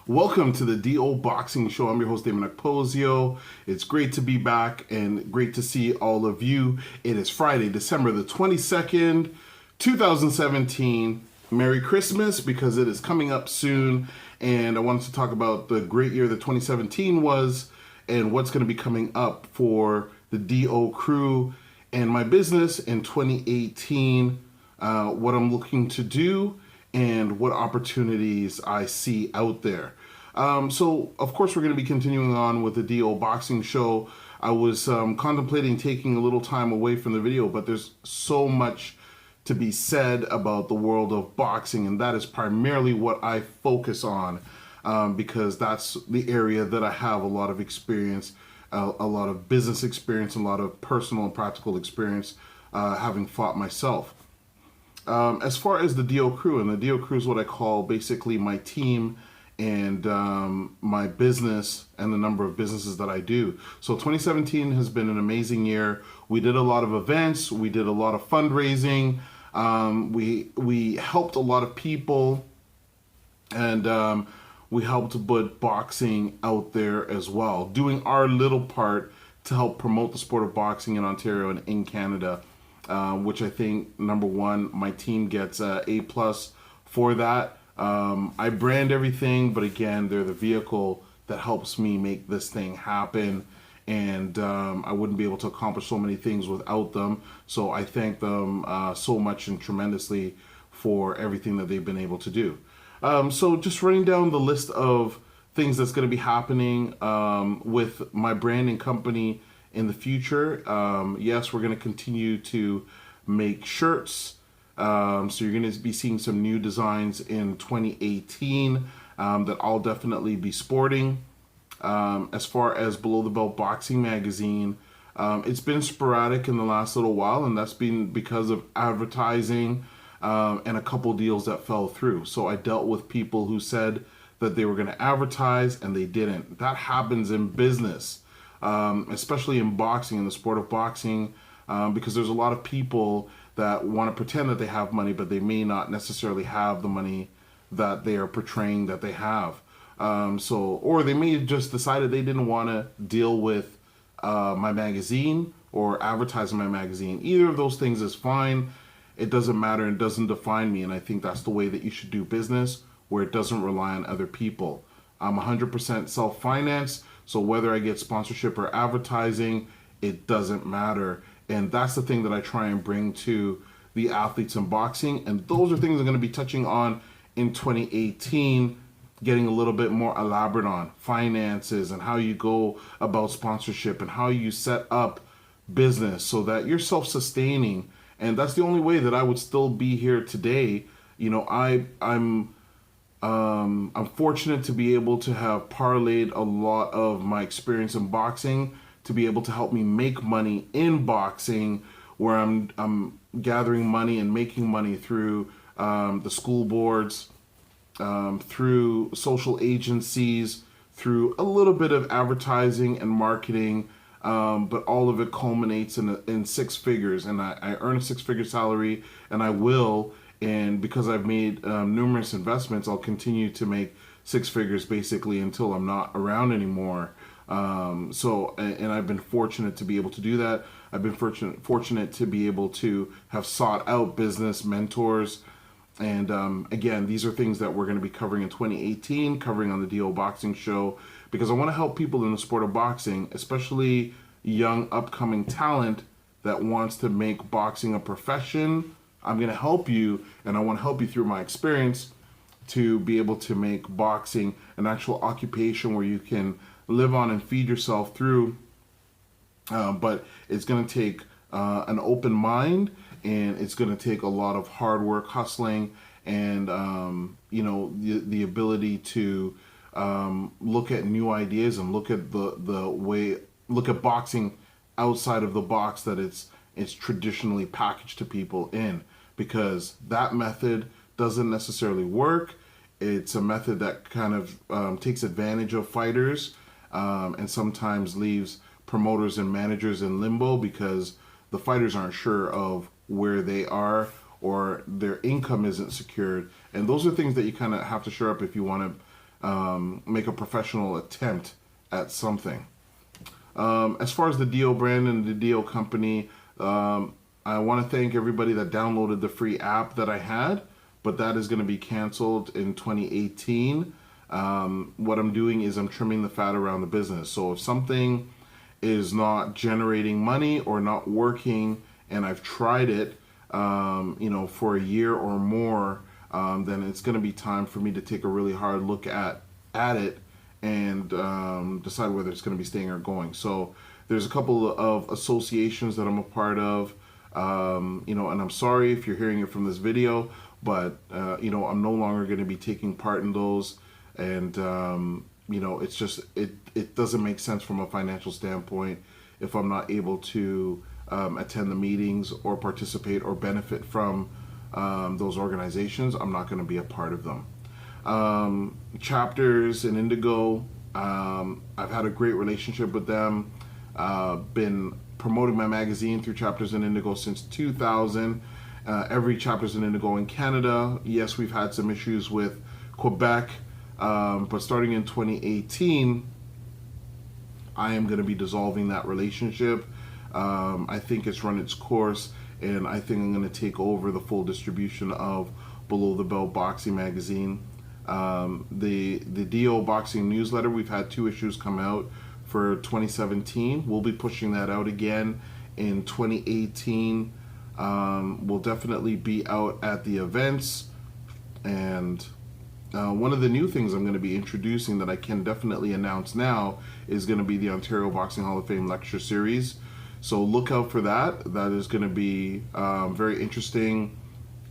Welcome to the DO Boxing Show. I'm your host, Dameon Okposio. It's great to be back and great to see all of you. It is Friday, December the 22nd, 2017. Merry Christmas, because it is coming up soon. And I wanted to talk about the great year that 2017 was and what's going to be coming up for the DO crew and my business in 2018, what I'm looking to do, and what opportunities I see out there. So, of course, we're going to be continuing on with the DO Boxing Show. I was contemplating taking a little time away from the video, but there's so much to be said about the world of boxing, and that is primarily what I focus on, because that's the area that I have a lot of experience, a lot of business experience, a lot of personal and practical experience, having fought myself. As far as the DO crew, and the DO crew is what I call basically my team and my business and the number of businesses that I do. So 2017 has been an amazing year. We did a lot of events. We did a lot of fundraising. We helped a lot of people, and we helped put boxing out there as well, doing our little part to help promote the sport of boxing in Ontario and in Canada. Which I think, number one, my team gets A+ for that. I brand everything, but again, they're the vehicle that helps me make this thing happen, and I wouldn't be able to accomplish so many things without them. So I thank them so much and tremendously for everything that they've been able to do. So just running down the list of things that's going to be happening with my branding company in the future. Yes, we're going to continue to make shirts. So you're going to be seeing some new designs in 2018 that I'll definitely be sporting. As far as Below the Belt Boxing Magazine, it's been sporadic in the last little while, and that's been because of advertising and a couple deals that fell through. So I dealt with people who said that they were going to advertise and they didn't. That happens in business. Especially in boxing, in the sport of boxing, because there's a lot of people that want to pretend that they have money, but they may not necessarily have the money that they are portraying that they have. Or they may have just decided they didn't want to deal with my magazine or advertise in my magazine. Either of those things is fine. It doesn't matter. It doesn't define me, and I think that's the way that you should do business, where it doesn't rely on other people. I'm 100% self-financed. So whether I get sponsorship or advertising, it doesn't matter. And that's the thing that I try and bring to the athletes in boxing. And those are things I'm going to be touching on in 2018, getting a little bit more elaborate on finances and how you go about sponsorship and how you set up business so that you're self-sustaining. And that's the only way that I would still be here today. You know, I'm fortunate to be able to have parlayed a lot of my experience in boxing to be able to help me make money in boxing, where I'm gathering money and making money through the school boards, through social agencies, through a little bit of advertising and marketing, but all of it culminates in six figures, and I earn a six-figure salary, and I will. And because I've made numerous investments, I'll continue to make six figures basically until I'm not around anymore. And I've been fortunate to be able to do that. I've been fortunate to be able to have sought out business mentors. And again, these are things that we're going to be covering in 2018, covering on the DO Boxing Show, because I want to help people in the sport of boxing, especially young upcoming talent that wants to make boxing a profession. I'm going to help you, and I want to help you through my experience to be able to make boxing an actual occupation where you can live on and feed yourself through. But it's going to take an open mind, and it's going to take a lot of hard work, hustling, and the ability to look at new ideas and look at look at boxing outside of the box that it's traditionally packaged to people in, because that method doesn't necessarily work. It's a method that kind of takes advantage of fighters and sometimes leaves promoters and managers in limbo because the fighters aren't sure of where they are or their income isn't secured. And those are things that you kind of have to shore up if you want to make a professional attempt at something. As far as the DO brand and the DO company, I want to thank everybody that downloaded the free app that I had, but that is going to be canceled in 2018. What I'm doing is I'm trimming the fat around the business. So if something is not generating money or not working, and I've tried it, for a year or more, then it's going to be time for me to take a really hard look at it and decide whether it's going to be staying or going. So there's a couple of associations that I'm a part of, and I'm sorry if you're hearing it from this video, but I'm no longer going to be taking part in those, and it's just it doesn't make sense from a financial standpoint if I'm not able to attend the meetings or participate or benefit from those organizations. I'm not going to be a part of them. Chapters in Indigo, I've had a great relationship with them. Been promoting my magazine through Chapters in Indigo since 2000. Every Chapters in Indigo in Canada. Yes, we've had some issues with Quebec, but starting in 2018, I am going to be dissolving that relationship. I think it's run its course, and I think I'm going to take over the full distribution of Below the Belt Boxing magazine. The DO Boxing newsletter, we've had 2 issues come out for 2017. We'll be pushing that out again in 2018. We'll definitely be out at the events, and one of the new things I'm going to be introducing that I can definitely announce now is going to be the Ontario Boxing Hall of Fame lecture series. So look out for that. That is going to be very interesting,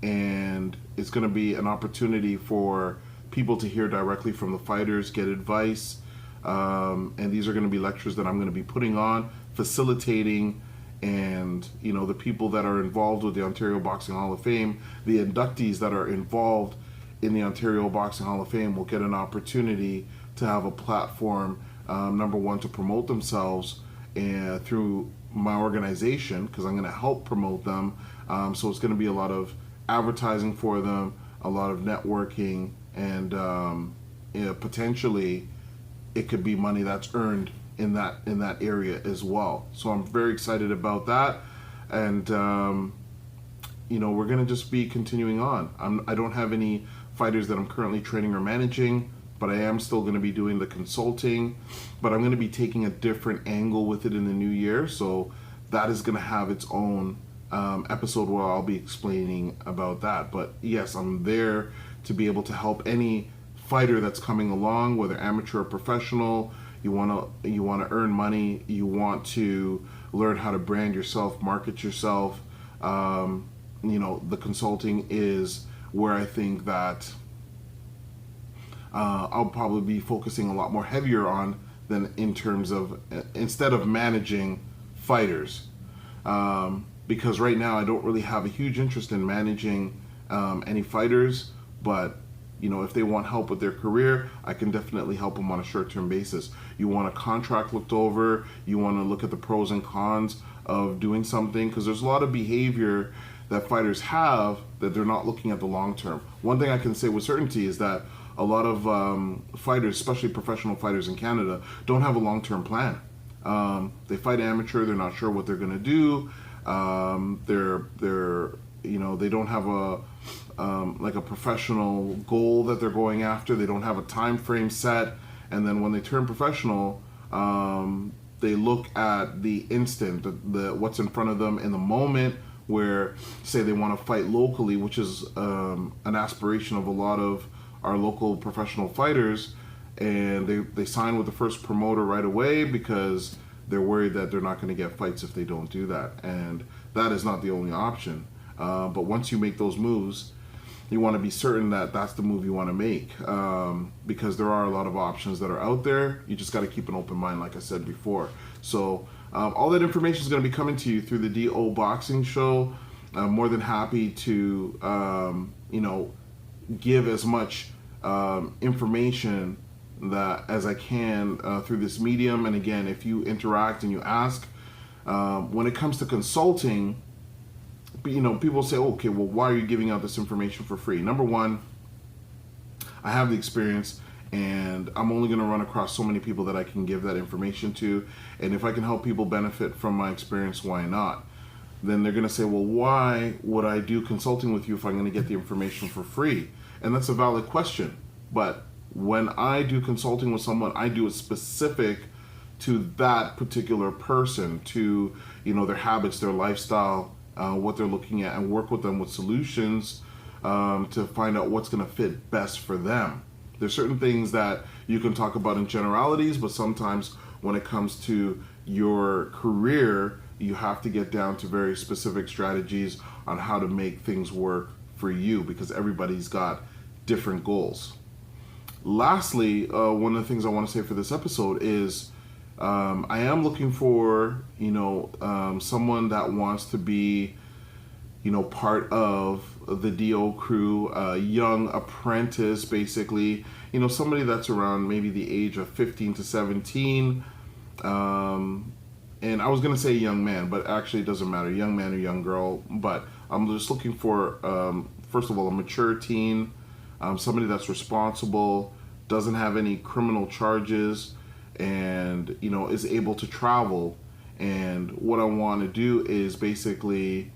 and it's going to be an opportunity for people to hear directly from the fighters, get advice, and these are going to be lectures that I'm going to be putting on, facilitating, and the people that are involved with the Ontario Boxing Hall of Fame, the inductees that are involved in the Ontario Boxing Hall of Fame will get an opportunity to have a platform, number one, to promote themselves through my organization, because I'm going to help promote them. So it's going to be a lot of advertising for them, a lot of networking, and potentially it could be money that's earned in that area as well. So I'm very excited about that, and we're going to just be continuing on. I don't have any fighters that I'm currently training or managing, but I am still going to be doing the consulting, but I'm going to be taking a different angle with it in the new year. So that is going to have its own episode where I'll be explaining about that. But yes, I'm there to be able to help any fighter that's coming along, whether amateur or professional. You want to earn money, you want to learn how to brand yourself, market yourself. The consulting is where I think that I'll probably be focusing a lot more heavier on than in terms of, instead of managing fighters. Because right now I don't really have a huge interest in managing any fighters, but if they want help with their career, I can definitely help them on a short-term basis. You want a contract looked over, you want to look at the pros and cons of doing something, because there's a lot of behavior that fighters have that they're not looking at the long term. One thing I can say with certainty is that a lot of fighters, especially professional fighters in Canada, don't have a long-term plan. They fight amateur, they're not sure what they're going to do. They don't have a professional goal that they're going after. They don't have a time frame set, and then when they turn professional, they look at the instant, what's in front of them in the moment. Where, say, they want to fight locally, which is an aspiration of a lot of our local professional fighters, and they sign with the first promoter right away because they're worried that they're not going to get fights if they don't do that. And that is not the only option. But once you make those moves, you want to be certain that that's the move you want to make, because there are a lot of options that are out there. You just got to keep an open mind, like I said before. So all that information is going to be coming to you through the DO Boxing Show. I'm more than happy to, give as much information as I can through this medium. And again, if you interact and you ask, when it comes to consulting, people say, okay, well, why are you giving out this information for free? Number one, I have the experience, and I'm only going to run across so many people that I can give that information to. And if I can help people benefit from my experience, why not? Then they're going to say, well, why would I do consulting with you if I'm going to get the information for free? And that's a valid question. But when I do consulting with someone, I do it specific to that particular person, to their habits, their lifestyle, what they're looking at, and work with them with solutions to find out what's going to fit best for them. There's certain things that you can talk about in generalities, but sometimes when it comes to your career, you have to get down to very specific strategies on how to make things work for you, because everybody's got different goals. Lastly, one of the things I want to say for this episode is I am looking for someone that wants to be part of the DO crew, young apprentice, basically, somebody that's around maybe the age of 15 to 17. And I was going to say young man, but actually it doesn't matter, young man or young girl. But I'm just looking for, first of all, a mature teen, somebody that's responsible, doesn't have any criminal charges, and, is able to travel. And what I want to do is basically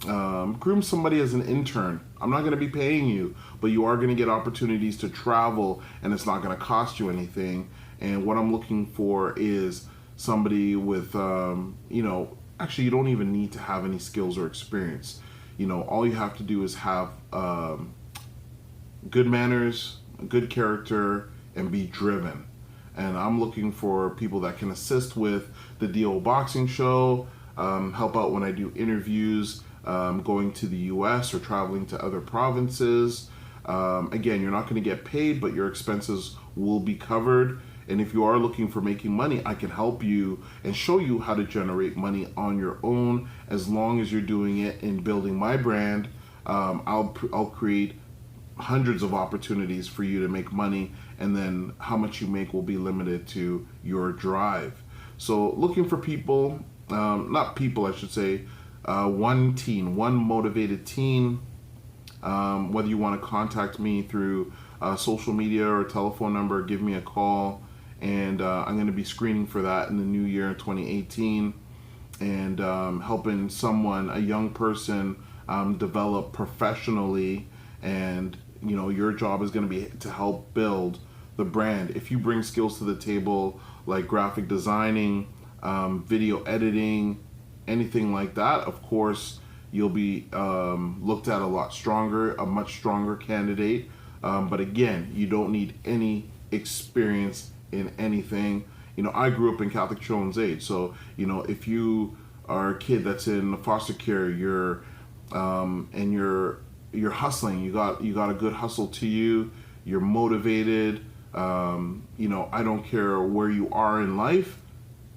groom somebody as an intern. I'm not going to be paying you, but you are going to get opportunities to travel, and it's not going to cost you anything. And what I'm looking for is somebody with, actually you don't even need to have any skills or experience. All you have to do is have good manners, good character, and be driven. And I'm looking for people that can assist with the DO boxing show, help out when I do interviews, going to the US or traveling to other provinces. Again, you're not going to get paid, but your expenses will be covered. And if you are looking for making money, I can help you and show you how to generate money on your own, as long as you're doing it in building my brand. I'll create hundreds of opportunities for you to make money, and then how much you make will be limited to your drive. So looking for people, not people, I should say, one motivated teen. Whether you want to contact me through social media or telephone number, give me a call, and I'm going to be screening for that in the new year, 2018, and helping someone, a young person, develop professionally. And your job is going to be to help build the brand. If you bring skills to the table like graphic designing, video editing, anything like that, of course you'll be looked at a lot stronger, a much stronger candidate. But again, you don't need any experience in anything. I grew up in Catholic Children's Aid, so if you are a kid that's in foster care, you're hustling, you got a good hustle to you, you're motivated. I don't care where you are in life,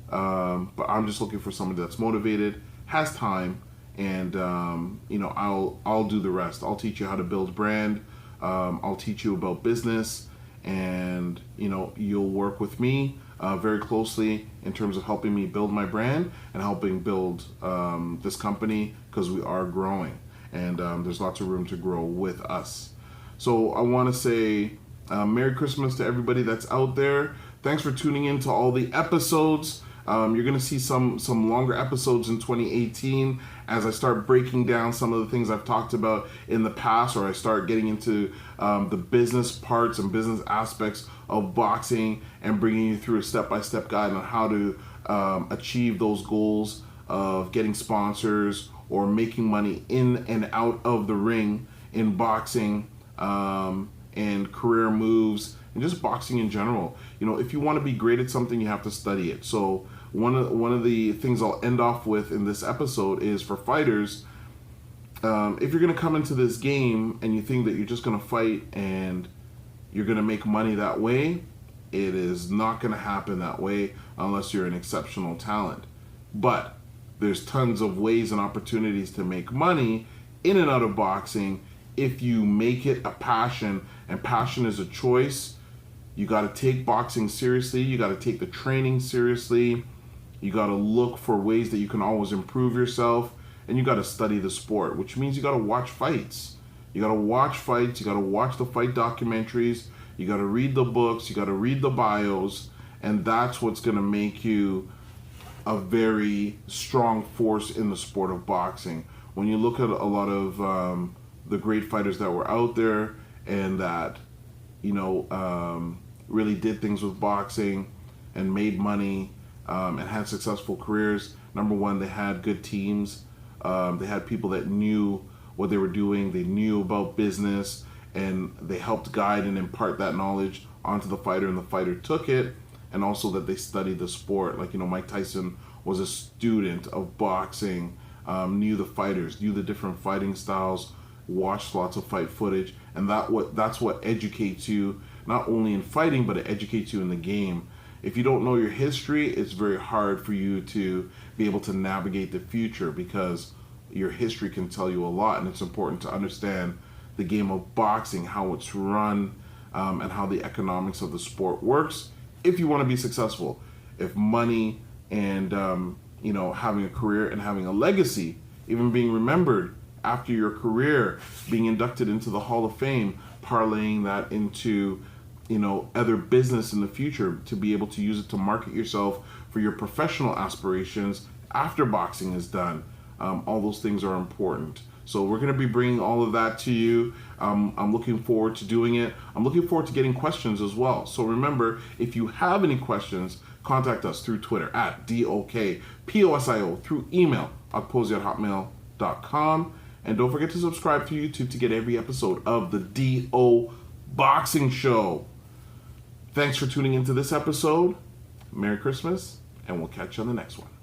but I'm just looking for somebody that's motivated, has time, and I'll do the rest. I'll teach you how to build brand. I'll teach you about business, and you'll work with me very closely in terms of helping me build my brand and helping build this company, because we are growing, and there's lots of room to grow with us. So I want to say Merry Christmas to everybody that's out there. Thanks for tuning in to all the episodes. You're going to see some longer episodes in 2018 as I start breaking down some of the things I've talked about in the past, or I start getting into the business parts and business aspects of boxing, and bringing you through a step-by-step guide on how to achieve those goals of getting sponsors or making money in and out of the ring in boxing, and career moves, and just boxing in general. If you want to be great at something, you have to study it. So one of the things I'll end off with in this episode is, for fighters, if you're going to come into this game and you think that you're just going to fight and you're going to make money that way, it is not going to happen that way unless you're an exceptional talent. But there's tons of ways and opportunities to make money in and out of boxing if you make it a passion, and passion is a choice. You got to take boxing seriously. You got to take the training seriously. You got to look for ways that you can always improve yourself, and you got to study the sport, which means you got to watch fights. You got to watch fights. You got to watch the fight documentaries. You got to read the books. You got to read the bios, and that's what's going to make you a very strong force in the sport of boxing. When you look at a lot of the great fighters that were out there and that, really did things with boxing and made money and had successful careers. Number one, they had good teams. They had people that knew what they were doing. They knew about business, and they helped guide and impart that knowledge onto the fighter, and the fighter took it. And also that they studied the sport. Like, Mike Tyson was a student of boxing, knew the fighters, knew the different fighting styles, watched lots of fight footage, and that's what educates you, not only in fighting, but it educates you in the game. If you don't know your history, it's very hard for you to be able to navigate the future, because your history can tell you a lot, and it's important to understand the game of boxing, how it's run, and how the economics of the sport works if you want to be successful. If money and having a career and having a legacy, even being remembered after your career, being inducted into the Hall of Fame, parlaying that into other business in the future, to be able to use it to market yourself for your professional aspirations after boxing is done. All those things are important. So we're going to be bringing all of that to you. I'm looking forward to doing it. I'm looking forward to getting questions as well. So remember, if you have any questions, contact us through Twitter at DOKPOSIO, through email, okposio@hotmail.com. And don't forget to subscribe to YouTube to get every episode of the DO Boxing Show. Thanks for tuning into this episode. Merry Christmas, and we'll catch you on the next one.